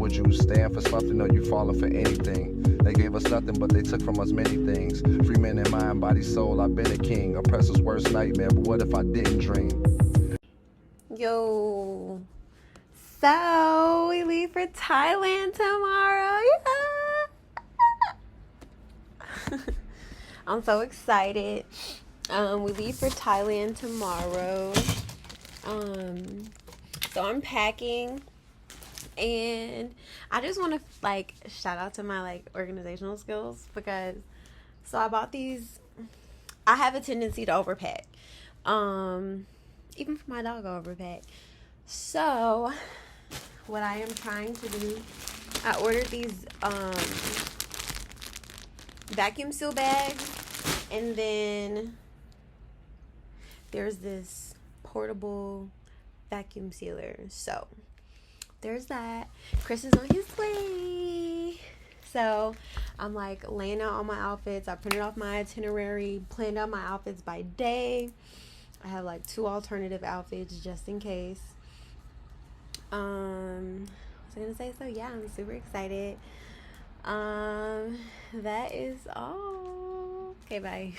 would you stand for something or you falling for anything? They gave us nothing, but they took from us many things. Free man in mind, body, soul, I've been a king. Oppressor's worst nightmare, but what if I didn't dream? Yo, so we leave for Thailand tomorrow. Yeah. I'm so excited. We leave for Thailand tomorrow. So I'm packing, and I just want to like shout out to my like organizational skills, because I bought these. I have a tendency to overpack. Even for my dog, I overpack. So what I am trying to do, I ordered these vacuum seal bags, and then there's this portable vacuum sealer. So there's that. Chris is on his way. So I'm like laying out all my outfits. I printed off my itinerary, planned out my outfits by day. I have like 2 alternative outfits just in case. What was I gonna say? So yeah, I'm super excited. That is all. Okay, bye.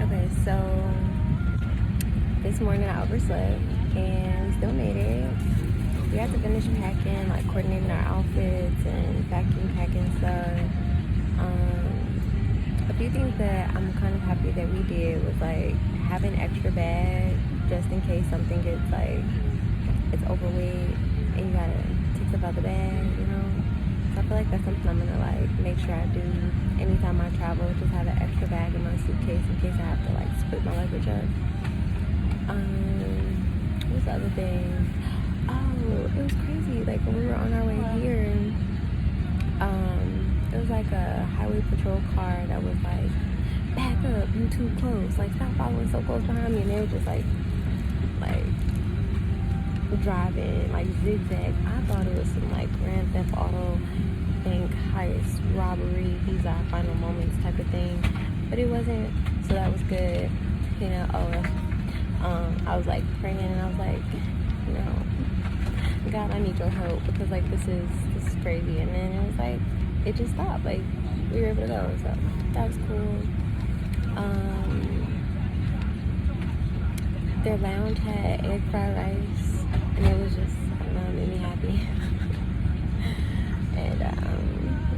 Okay, so this morning I overslept and still made it. We had to finish packing, like coordinating our outfits and vacuum packing stuff. A few things that I'm kind of happy that we did was like have an extra bag just in case something gets like it's overweight and you gotta take stuff out the bag, you know. So I feel like that's something I'm gonna like make sure I do anytime I travel. Just have an extra bag in my suitcase in case I have to like split my luggage up. What's the other thing? Oh, it was crazy. Like when we were on our way here, it was like a highway patrol car that was like, back up, you too close. Like stop following so close behind me, and they were just like driving like zigzag. I thought it was some like Grand Theft Auto bank heist robbery. These are our final moments type of thing, but it wasn't. So that was good. You know. I was like praying, and I was like, you know, God, I need your help, because like this is crazy. And then it was like it just stopped. Like we were able to go, so that was cool. Their lounge had egg fried rice, and it was just, I don't know, it made me happy. And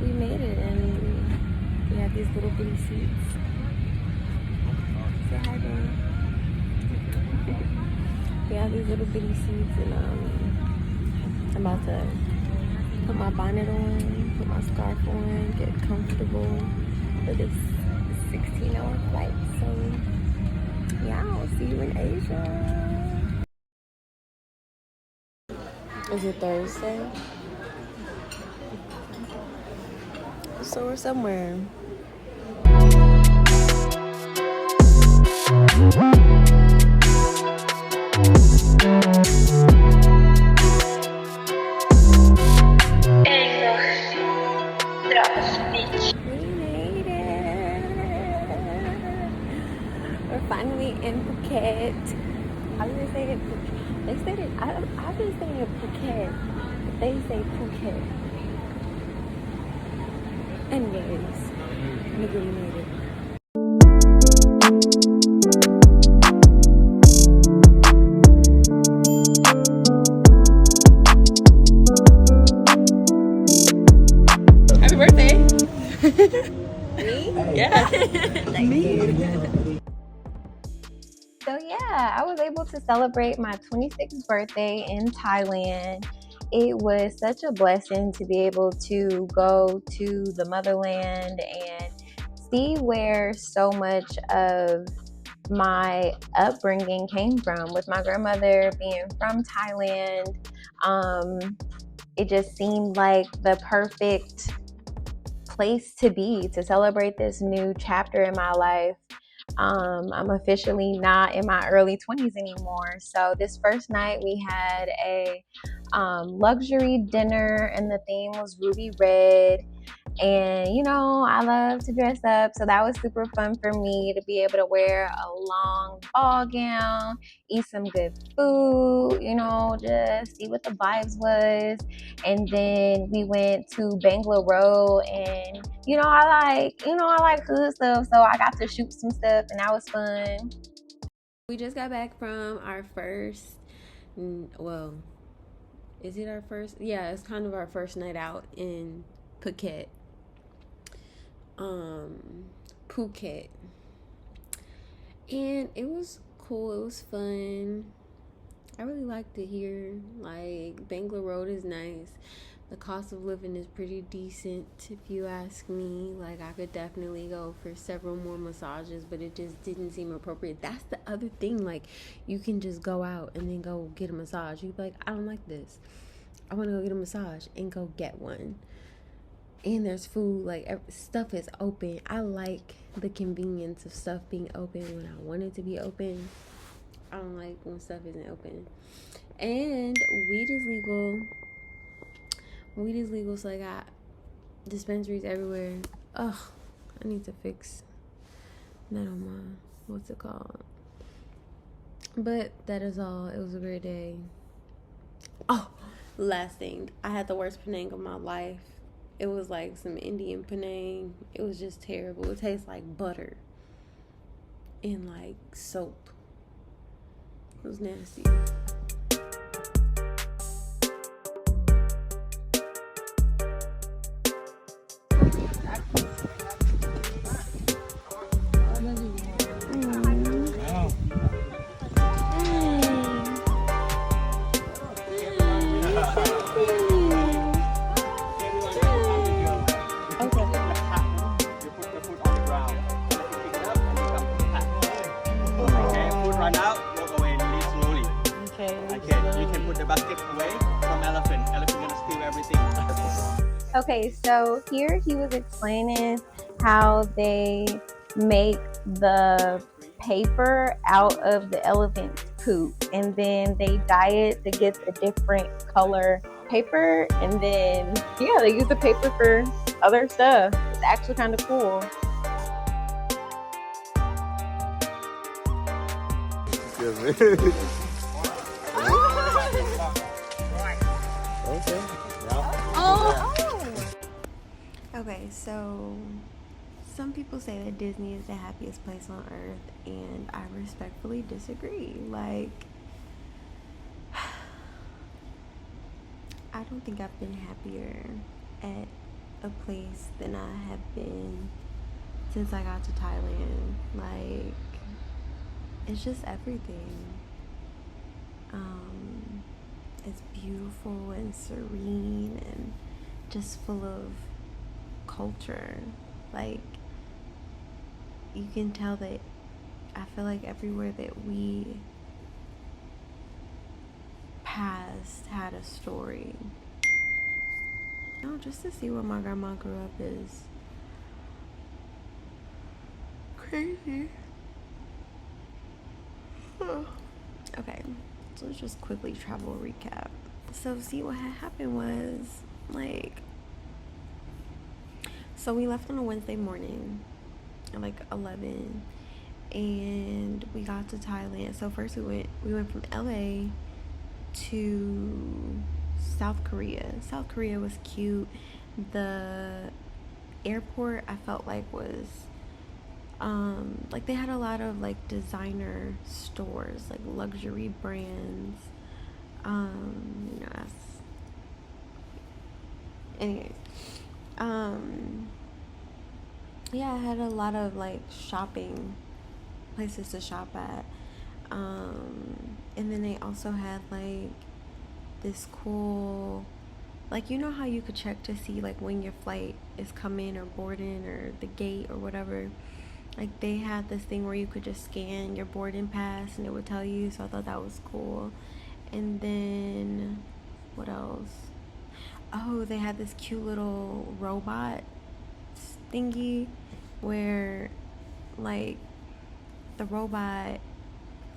we made it, and we have these little bitty seats. Say hi, babe. We have these little bitty seats, and I'm about to put my bonnet on, put my scarf on, get comfortable for this 16-hour flight. So yeah, I'll see you in Asia. Is it Thursday? So we're somewhere. Finally in Phuket. I was gonna say it. They said it. I've been saying it Phuket. But they say Phuket. Anyways, nigga, we made it. Happy birthday! Me? Yeah. Thank you. So yeah, I was able to celebrate my 26th birthday in Thailand. It was such a blessing to be able to go to the motherland and see where so much of my upbringing came from. With my grandmother being from Thailand, it just seemed like the perfect place to be to celebrate this new chapter in my life. I'm officially not in my early 20s anymore. So this first night we had a luxury dinner, and the theme was ruby red. And you know, I love to dress up, so that was super fun for me to be able to wear a long ball gown, eat some good food, you know, just see what the vibes was. And then we went to Bangla Road, and I like hood stuff, so I got to shoot some stuff, and that was fun. We just got back from our first, well, is it our first? Yeah, it's kind of our first night out in Phuket. Phuket. And it was cool. It was fun. I really liked it here. Like, Bangla Road is nice. The cost of living is pretty decent, if you ask me. Like, I could definitely go for several more massages, but it just didn't seem appropriate. That's the other thing. Like, you can just go out and then go get a massage. You'd be like, I don't like this. I want to go get a massage, and go get one. And there's food. Like, stuff is open. I like the convenience of stuff being open when I want it to be open. I don't like when stuff isn't open. And weed is legal. Weed is legal, so I got dispensaries everywhere. Ugh, I need to fix that on my, what's it called? But that is all. It was a great day. Oh, last thing. I had the worst Penang of my life. It was like some Indian Penang. It was just terrible. It tastes like butter and like soap. It was nasty. Okay, so here he was explaining how they make the paper out of the elephant's poop, and then they dye it to get a different color paper, and then yeah, they use the paper for other stuff. It's actually kind of cool. Okay, so some people say that Disney is the happiest place on earth, and I respectfully disagree. Like, I don't think I've been happier at a place than I have been since I got to Thailand. Like, it's just everything. It's beautiful and serene and just full of culture. Like, you can tell that I feel like everywhere that we passed had a story. You know, just to see where my grandma grew up is crazy. Okay, so let's just quickly travel recap. So see, what had happened was, like, so we left on a Wednesday morning at like 11, and we got to Thailand. So first we went from LA to South Korea. South Korea was cute. The airport, I felt like, was like they had a lot of like designer stores, like luxury brands. That's anyway. Yeah, I had a lot of like shopping places to shop at. And then they also had like this cool, like, you know how you could check to see like when your flight is coming or boarding or the gate or whatever. Like, they had this thing where you could just scan your boarding pass and it would tell you. So I thought that was cool. And then what else? Oh, they had this cute little robot thingy where, like, the robot,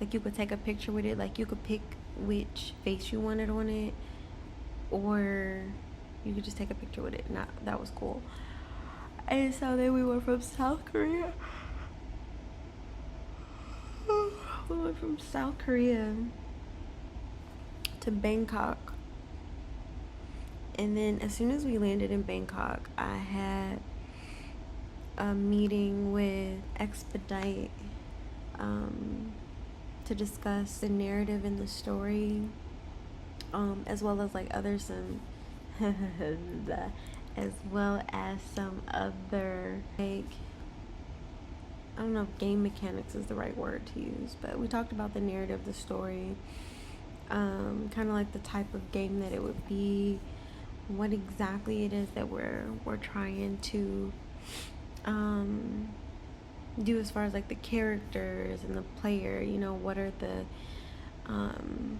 like, you could take a picture with it. Like, you could pick which face you wanted on it, or you could just take a picture with it. That was cool. And so then we went from South Korea. We went from South Korea to Bangkok. And then as soon as we landed in Bangkok, I had a meeting with Expedite to discuss the narrative and the story, as well as like other some as well as some other, like, I don't know if game mechanics is the right word to use, but we talked about the narrative, the story, kind of like the type of game that it would be, what exactly it is that we're trying to do as far as like the characters and the player, you know, what are the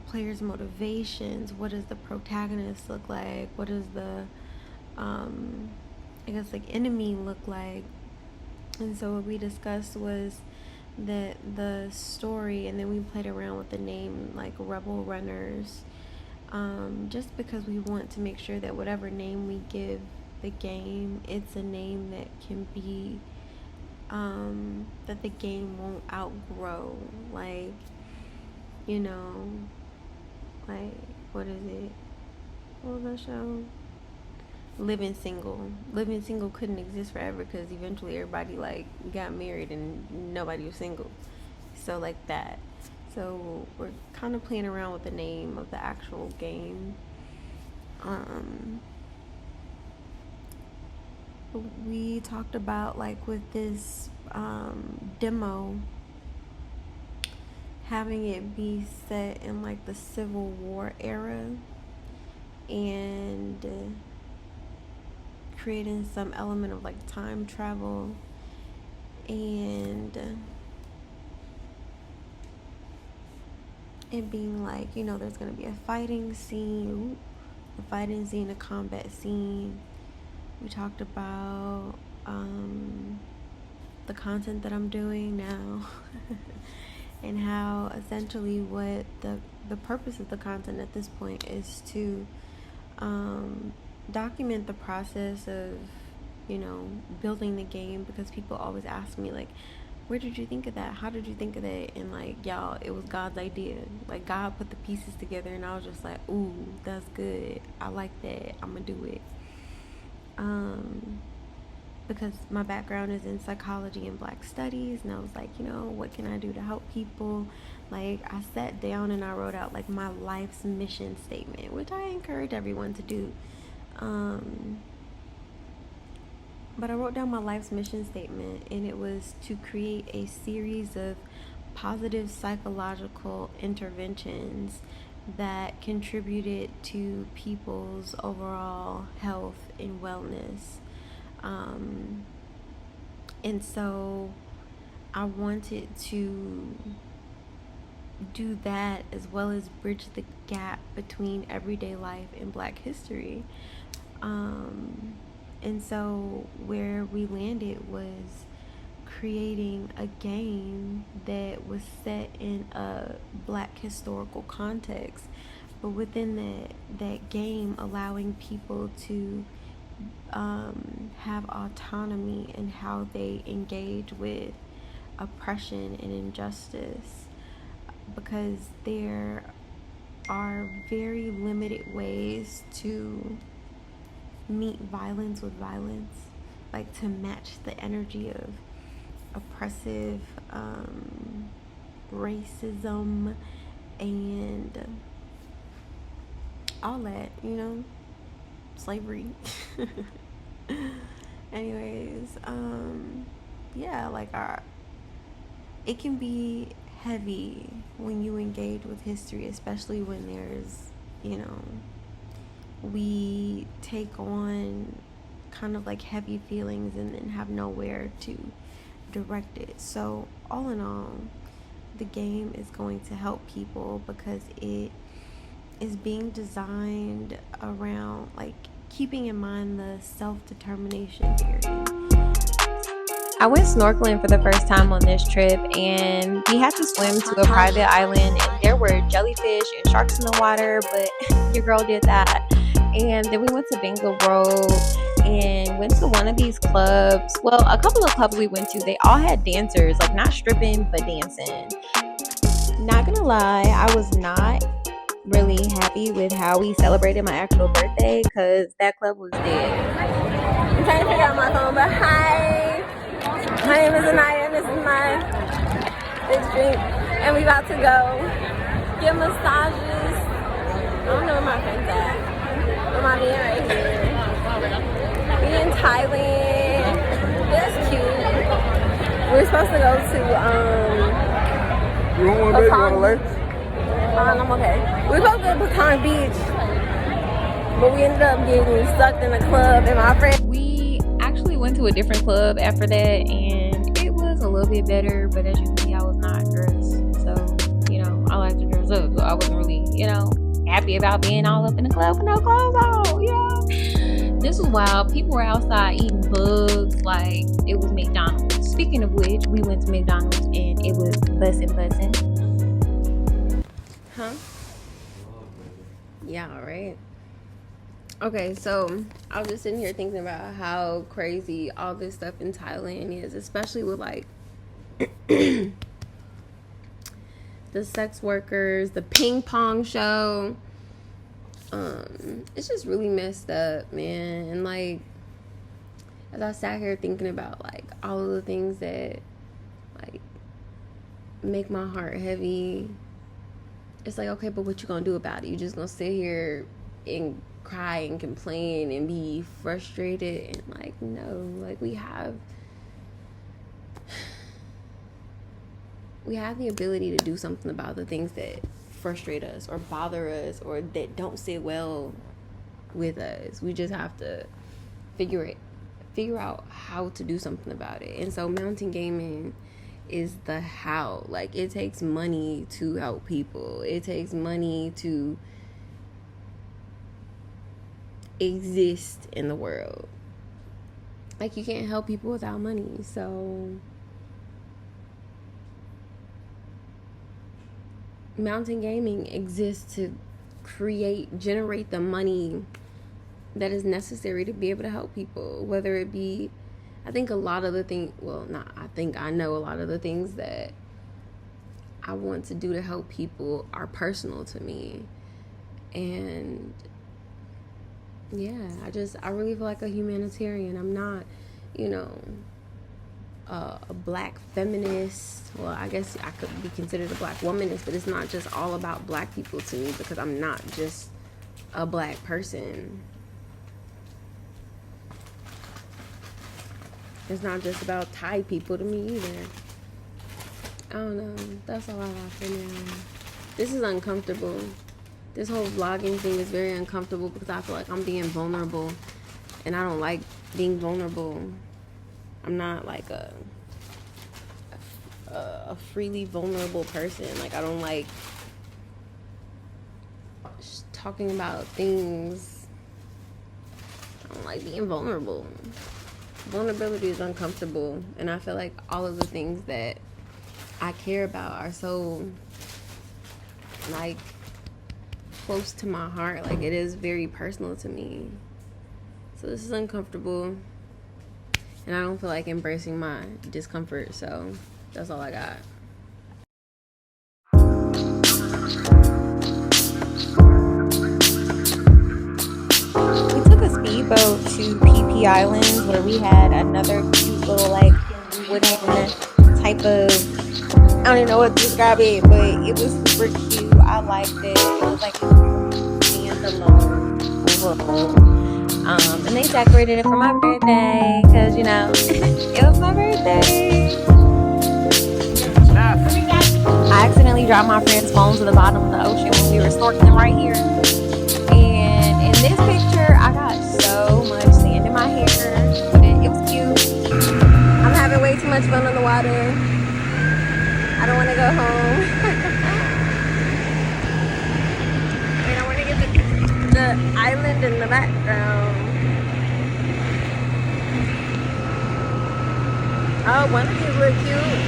players' motivations, what does the protagonist look like, what does the I guess like enemy look like. And so what we discussed was that the story, and then we played around with the name like Rebel Runners, just because we want to make sure that whatever name we give the game, it's a name that can be that the game won't outgrow. Like, you know, like, what is it, what was that show, Living Single couldn't exist forever because eventually everybody like got married and nobody was single. So like that. So we're kind of playing around with the name of the actual game. We talked about like with this demo, having it be set in like the Civil War era, and creating some element of like time travel, and it being like, you know, there's going to be a fighting scene, a combat scene. We talked about the content that I'm doing now and how essentially what the purpose of the content at this point is to document the process of, you know, building the game, because people always ask me like, where did you think of that, how did you think of that? And like, y'all, it was God's idea. Like, God put the pieces together and I was just like, ooh, that's good, I like that, I'm gonna do it. Because my background is in psychology and Black studies, and I was like, you know, what can I do to help people? Like, I sat down and I wrote out like my life's mission statement, which I encourage everyone to do. But I wrote down my life's mission statement, and it was to create a series of positive psychological interventions that contributed to people's overall health and wellness. And so I wanted to do that, as well as bridge the gap between everyday life and Black history. And so where we landed was creating a game that was set in a Black historical context, but within that game, allowing people to have autonomy in how they engage with oppression and injustice, because there are very limited ways to meet violence with violence, like to match the energy of oppressive racism and all that, you know, slavery. Anyways, yeah, like it can be heavy when you engage with history, especially when there's, you know, we take on kind of like heavy feelings and then have nowhere to direct it. So all in all, the game is going to help people because it is being designed around like keeping in mind the self-determination theory. I went snorkeling for the first time on this trip, and we had to swim to a private island, and there were jellyfish and sharks in the water, but your girl did that. And then we went to Bangkok Road, and went to one of these clubs. Well, a couple of clubs we went to, they all had dancers, like not stripping, but dancing. Not gonna lie, I was not really happy with how we celebrated my actual birthday because that club was dead. I'm trying to figure out my phone, but hi, my name is Anaya and this is my big drink, and we about to go get massages. I don't know where my friend's at, but my man right here. We in Thailand. That's cute. We're supposed to go to You want one, baby? You want a lake? I'm okay. We were supposed to go to Patong Beach, but we ended up getting stuck in a club, and my friend, we actually went to a different club after that, and it was a little bit better, but as you can see, I was not dressed, so, you know, I like to dress up, so I wasn't really, you know, happy about being all up in the club with no clothes on, you know? This was wild. People were outside eating bugs like it was McDonald's. Speaking of which, we went to McDonald's, and it was bussin'. Huh? Yeah, right. Okay, so I was just sitting here thinking about how crazy all this stuff in Thailand is, especially with like the sex workers, the ping pong show. It's just really messed up, man. And like, as I sat here thinking about like all of the things that like make my heart heavy, it's like, okay, but what you gonna do about it? You just gonna sit here and cry and complain and be frustrated? And like, no, like we have the ability to do something about the things that frustrate us or bother us or that don't sit well with us. We just have to figure out how to do something about it. And so mountain gaming is the how. Like, it takes money to help people. It takes money to exist in the world. Like, you can't help people without money. So mountain gaming exists to generate the money that is necessary to be able to help people, whether it be, I think a lot of the things, well, not I think, I know a lot of the things that I want to do to help people are personal to me. And yeah, I really feel like a humanitarian. I'm not, you know, a black feminist. Well, I guess I could be considered a black womanist, but it's not just all about black people to me, because I'm not just a black person. It's not just about Thai people to me either. I don't know. That's all I got for now. This is uncomfortable. This whole vlogging thing is very uncomfortable because I feel like I'm being vulnerable, and I don't like being vulnerable. I'm not like a freely vulnerable person. Like, I don't like talking about things. I don't like being vulnerable. Vulnerability is uncomfortable, and I feel like all of the things that I care about are so like close to my heart. Like, it is very personal to me. So this is uncomfortable, and I don't feel like embracing my discomfort. So that's all I got. We took a speedboat to PP Islands, where we had another cute little like wooden type of, I don't even know what to describe it, but it was super cute. I liked it. It was like standalone overall. And they decorated it for my birthday because, you know, it was my birthday. I accidentally dropped my friend's phone to the bottom of the ocean when we were snorkeling right here. And in this picture, I got so much sand in my hair, but it was cute. I'm having way too much fun on the water. I don't want to go home. And I want to get the island in the background. Oh, one of these look cute.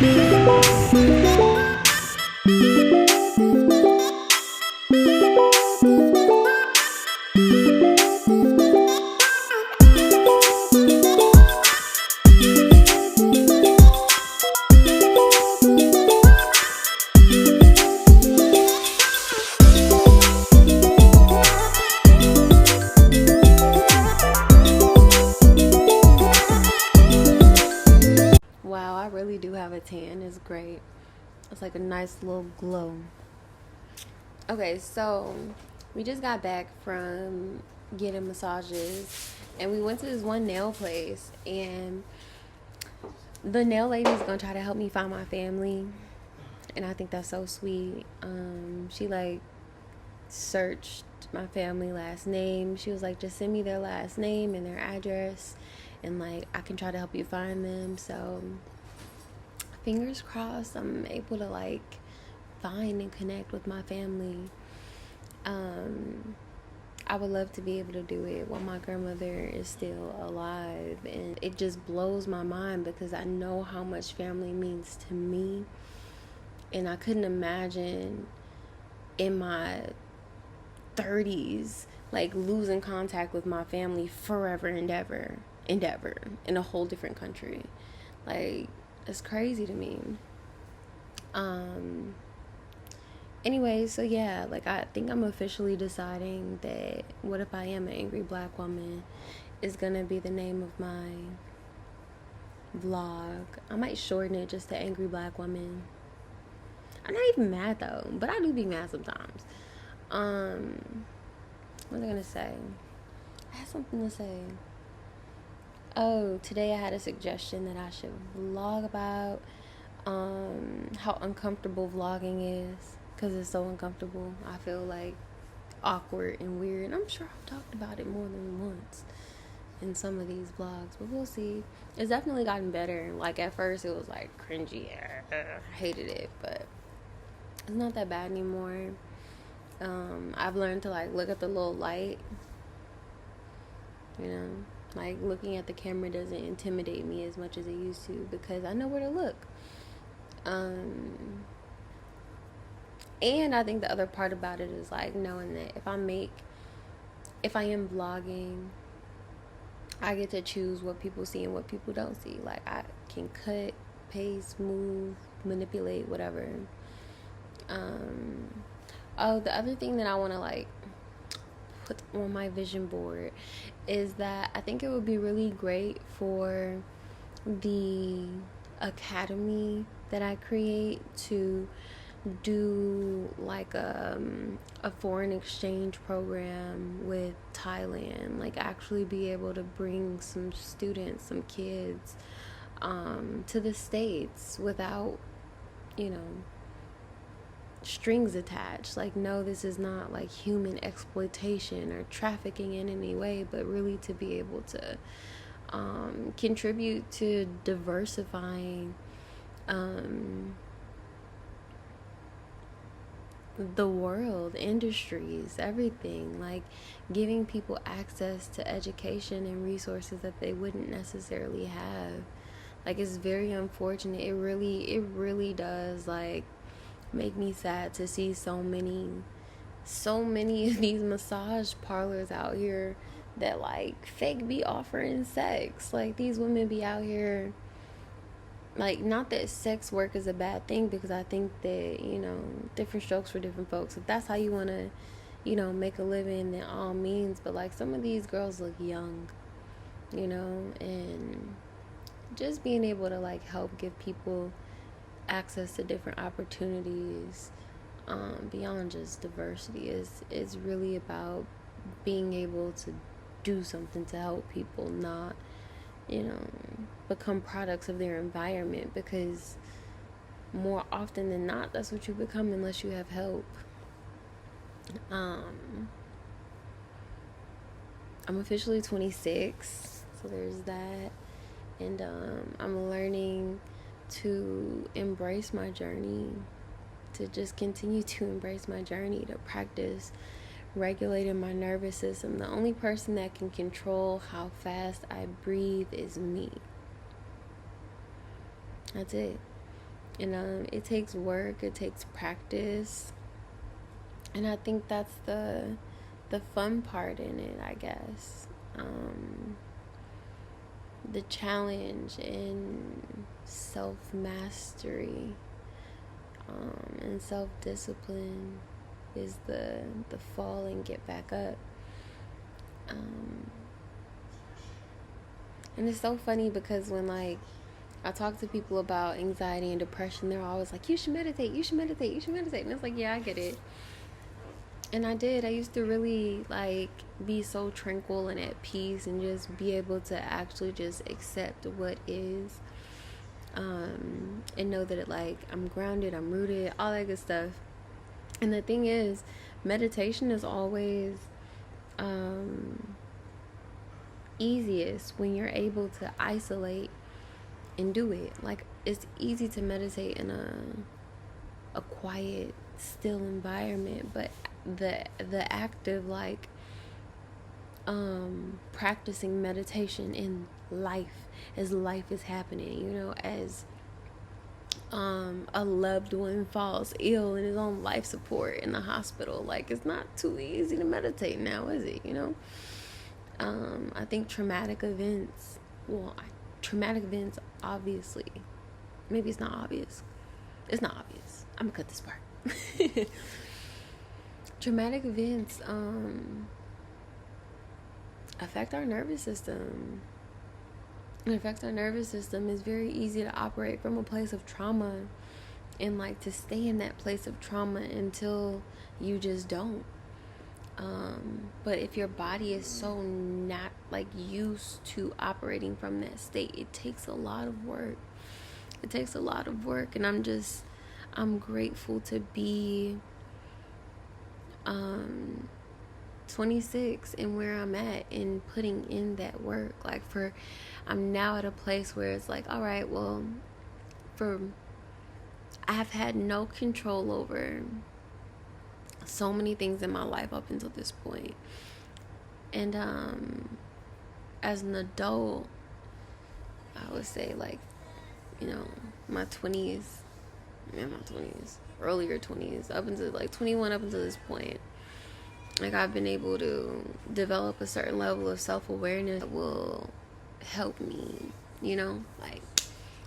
tan is great. It's like a nice little glow. Okay, so we just got back from getting massages, and we went to this one nail place, and the nail lady is gonna try to help me find my family, and I think that's so sweet. She like searched my family last name. She was like, just send me their last name and their address, and like I can try to help you find them. So fingers crossed I'm able to like find and connect with my family. I would love to be able to do it while my grandmother is still alive, and it just blows my mind because I know how much family means to me, and I couldn't imagine in my 30s like losing contact with my family forever and ever in a whole different country. Like, it's crazy to me. Anyway, so yeah, like I think I'm officially deciding that What If I Am an Angry Black Woman is gonna be the name of my vlog. I might shorten it just to Angry Black Woman. I'm not even mad though, but I do be mad sometimes. What was I gonna say? I had something to say. Oh, today I had a suggestion that I should vlog about how uncomfortable vlogging is, because it's so uncomfortable. I feel like awkward and weird. I'm sure I've talked about it more than once in some of these vlogs, but we'll see. It's definitely gotten better. Like at first it was like cringy. I hated it, but it's not that bad anymore. I've learned to like look at the little light, you know, like looking at the camera doesn't intimidate me as much as it used to because I know where to look. And I think the other part about it is like knowing that if I am vlogging, I get to choose what people see and what people don't see. Like I can cut, paste, move, manipulate, whatever. Oh, the other thing that I want to like put on my vision board is that I think it would be really great for the academy that I create to do like a foreign exchange program with Thailand, like actually be able to bring some students, some kids to the States without, you know, strings attached. Like, no, this is not like human exploitation or trafficking in any way, but really to be able to contribute to diversifying the world, industries, everything, like giving people access to education and resources that they wouldn't necessarily have. Like, it's very unfortunate. It really does like make me sad to see so many of these massage parlors out here that like fake be offering sex. Like, these women be out here, like, not that sex work is a bad thing, because I think that, you know, different strokes for different folks. If that's how you want to, you know, make a living, then all means. But like, some of these girls look young, you know, and just being able to like help give people access to different opportunities beyond just diversity is really about being able to do something to help people, not, you know, become products of their environment, because more often than not that's what you become unless you have help. I'm officially 26, so there's that. And I'm learning to embrace my journey, to just continue to embrace my journey, to practice regulating my nervous system. The only person that can control how fast I breathe is me. That's it. And it takes work, it takes practice, and I think that's the fun part in it, I guess. The challenge in self-mastery and self-discipline is the fall and get back up. And it's so funny because when like I talk to people about anxiety and depression. They're always like, you should meditate, you should meditate, you should meditate. And it's like, yeah, I get it. And I did. I used to really like be so tranquil and at peace and just be able to actually just accept what is. And know that it, like, I'm grounded, I'm rooted, all that good stuff. And the thing is, meditation is always easiest when you're able to isolate and do it. Like, it's easy to meditate in a quiet, still environment, but the act of like practicing meditation in life, as life is happening, you know, as a loved one falls ill and is on life support in the hospital, like, it's not too easy to meditate now, is it? You know, I think traumatic events, obviously, maybe it's not obvious. It's not obvious. I'm gonna cut this part. Traumatic events affect our nervous system. It affects our nervous system. It's very easy to operate from a place of trauma and like to stay in that place of trauma until you just don't. But if your body is so not like used to operating from that state, it takes a lot of work. It takes a lot of work, and I'm grateful to be 26 and where I'm at and putting in that work. Like, I'm now at a place where it's like, all right, well, I've had no control over so many things in my life up until this point. And as an adult, I would say, like, you know, my 20s, earlier 20s, up until like 21, up until this point, like, I've been able to develop a certain level of self-awareness that will help me, you know, like,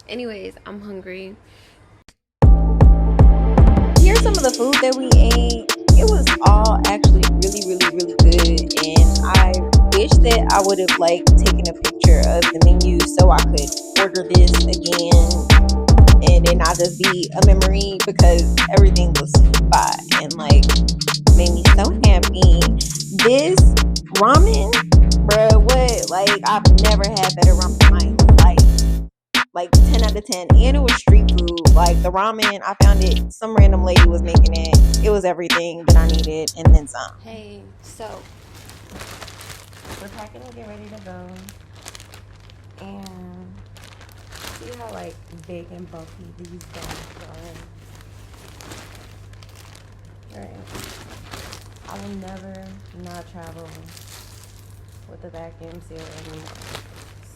anyways, I'm hungry. Here's some of the food that we ate. It was all actually really, really, really good, and I wish that I would have like taken a picture of the menu so I could order this again, and then not just be a memory, because everything was fire and like made me so happy. This ramen, bruh, what? Like, I've never had better ramen in my life. Like 10 out of 10, and it was street food. Like, the ramen, I found it, some random lady was making it. It was everything that I needed and then some. Hey, so we're packing and getting ready to go, and see how like big and bulky these bags are. Right. I will never not travel with a vacuum sealer anymore.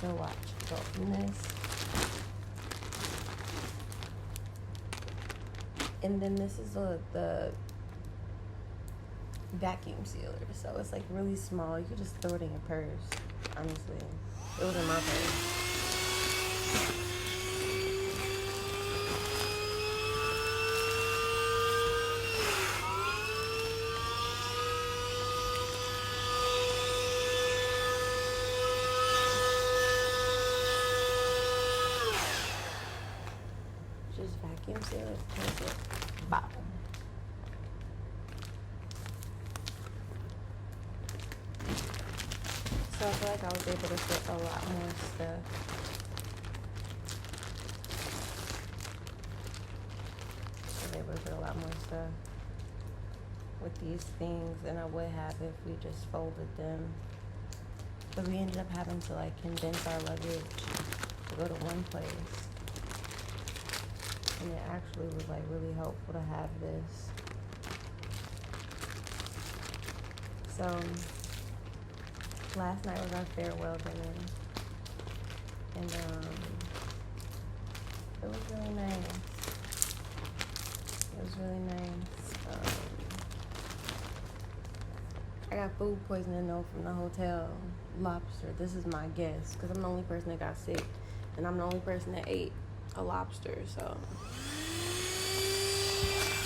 So watch. Go from this. And then this is the vacuum sealer. So it's like really small. You could just throw it in your purse, honestly. It was in my purse. Just vacuum seal it, close it, bop. So I feel like I was able to fit a lot more stuff. I was able to fit a lot more stuff with these things than I would have if we just folded them. But we ended up having to like condense our luggage to go to one place. And it actually was like really helpful to have this. So last night was our farewell dinner, and it was really nice. It was really nice. I got food poisoning though from the hotel. Lobster. This is my guess, because I'm the only person that got sick, and I'm the only person that ate a lobster, so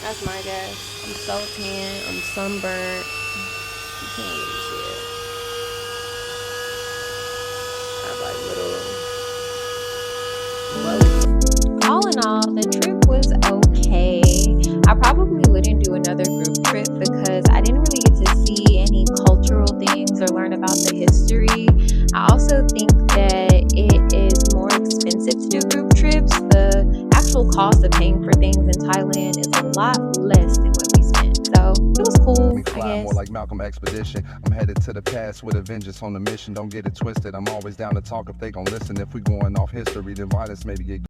that's my guess. I'm so tan, I'm sunburned. You can't even see it. I have like little I probably wouldn't do another group trip because I didn't really get to see any cultural things or learn about the history. I also think that it is more expensive to do group trips. The actual cost of paying for things in Thailand is a lot less than what we spent. So it was cool, Me I fly guess. more like Malcolm Expedition. I'm headed to the past with a vengeance on the mission. Don't get it twisted. I'm always down to talk if they gon' listen. If we going off history, then violence maybe get